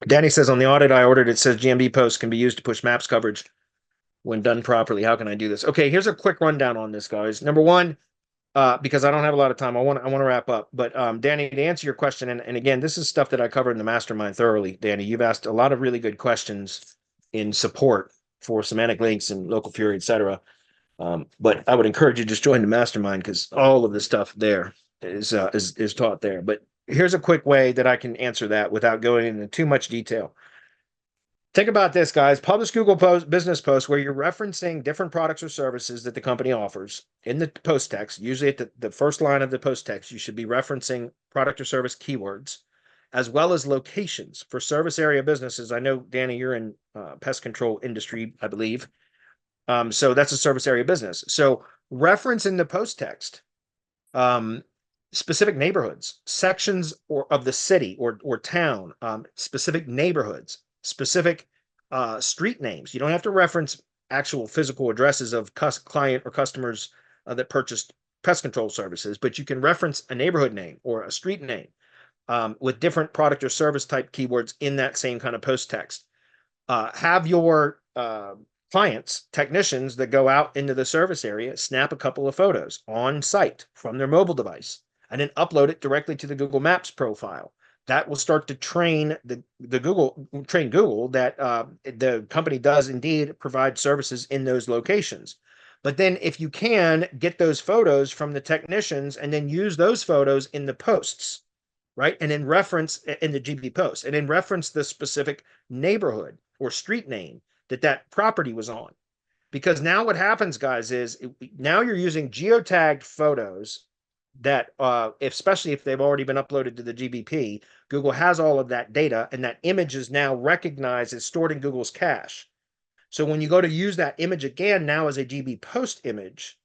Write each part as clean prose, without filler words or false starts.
Danny says on the audit I ordered, it says GMB posts can be used to push maps coverage when done properly. How can I do this? Okay, here's a quick rundown on this, guys. Number one, because I don't have a lot of time, I want to wrap up. But Danny, to answer your question, and again, this is stuff that I covered in the mastermind thoroughly. Danny, you've asked a lot of really good questions in support for semantic links and local fury, etc. But I would encourage you to just join the mastermind because all of the stuff there is taught there. But here's a quick way that I can answer that without going into too much detail. Think about this, guys. Publish Google business posts where you're referencing different products or services that the company offers in the post text. Usually at the first line of the post text, you should be referencing product or service keywords, as well as locations for service area businesses. I know, Danny, you're in pest control industry, I believe. So that's a service area business. So reference in the post text specific neighborhoods, sections of the city or town, specific neighborhoods, specific street names. You don't have to reference actual physical addresses of client or customers that purchased pest control services, but you can reference a neighborhood name or a street name with different product or service type keywords in that same kind of post text. Have your clients, technicians that go out into the service area, snap a couple of photos on site from their mobile device and then upload it directly to the Google Maps profile. That will start to train Google that the company does indeed provide services in those locations. But then if you can get those photos from the technicians and then use those photos in the posts, right? And then reference in the GB post and then reference the specific neighborhood or street name that property was on. Because now what happens, guys, is now you're using geotagged photos that, especially if they've already been uploaded to the GBP, Google has all of that data, and that image is now recognized as stored in Google's cache. So when you go to use that image again, now as a GB post image,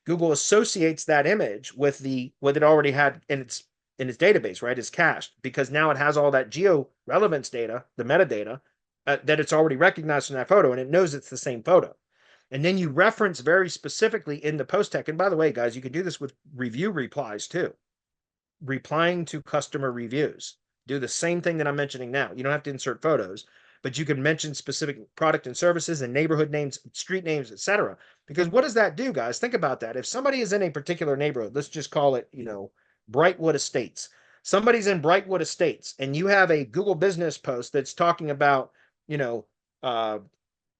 Google associates that image with what it already had in its database, right? It's cached because now it has all that geo-relevance data, the metadata, that it's already recognized from that photo, and it knows it's the same photo. And then you reference very specifically in the post tech. And by the way, guys, you can do this with review replies too. Replying to customer reviews. Do the same thing that I'm mentioning now. You don't have to insert photos, but you can mention specific product and services and neighborhood names, street names, etc. Because what does that do, guys? Think about that. If somebody is in a particular neighborhood, let's just call it, Brightwood Estates. Somebody's in Brightwood Estates, and you have a Google business post that's talking about,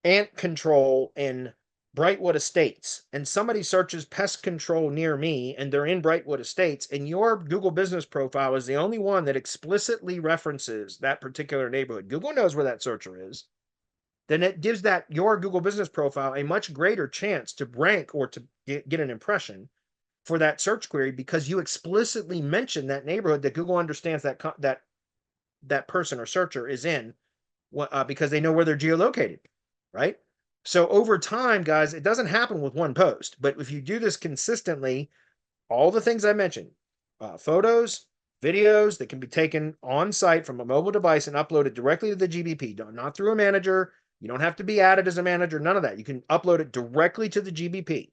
ant control in Brightwood Estates, and somebody searches pest control near me and they're in Brightwood Estates, and your Google business profile is the only one that explicitly references that particular neighborhood. Google knows where that searcher is. Then it gives your Google business profile a much greater chance to rank or to get an impression for that search query because you explicitly mention that neighborhood that Google understands that person or searcher is in because they know where they're geolocated, right? So over time, guys, it doesn't happen with one post, but if you do this consistently, all the things I mentioned, photos, videos that can be taken on site from a mobile device and uploaded directly to the GBP, not through a manager. You don't have to be added as a manager, none of that. You can upload it directly to the GBP.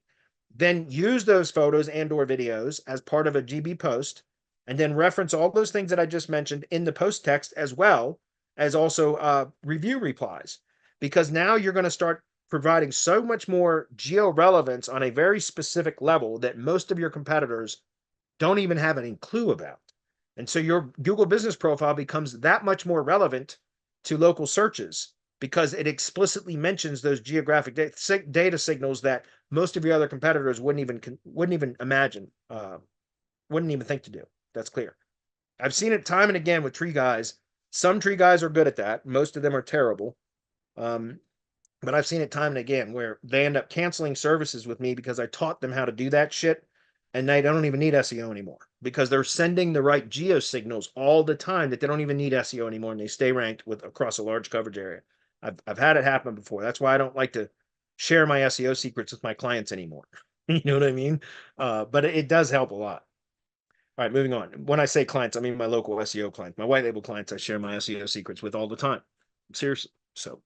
Then use those photos and or videos as part of a GB post, and then reference all those things that I just mentioned in the post text as well as also review replies. Because now you're going to start providing so much more geo-relevance on a very specific level that most of your competitors don't even have any clue about. And so your Google business profile becomes that much more relevant to local searches because it explicitly mentions those geographic data signals that most of your other competitors wouldn't even imagine, wouldn't even think to do. That's clear. I've seen it time and again with tree guys. Some tree guys are good at that. Most of them are terrible. But I've seen it time and again where they end up canceling services with me because I taught them how to do that shit, and they don't even need SEO anymore because they're sending the right geo signals all the time that they don't even need SEO anymore, and they stay ranked across a large coverage area. I've had it happen before. That's why I don't like to share my SEO secrets with my clients anymore. You know what I mean? But it does help a lot. All right, moving on. When I say clients, I mean my local SEO clients. My white label clients I share my SEO secrets with all the time. Seriously. So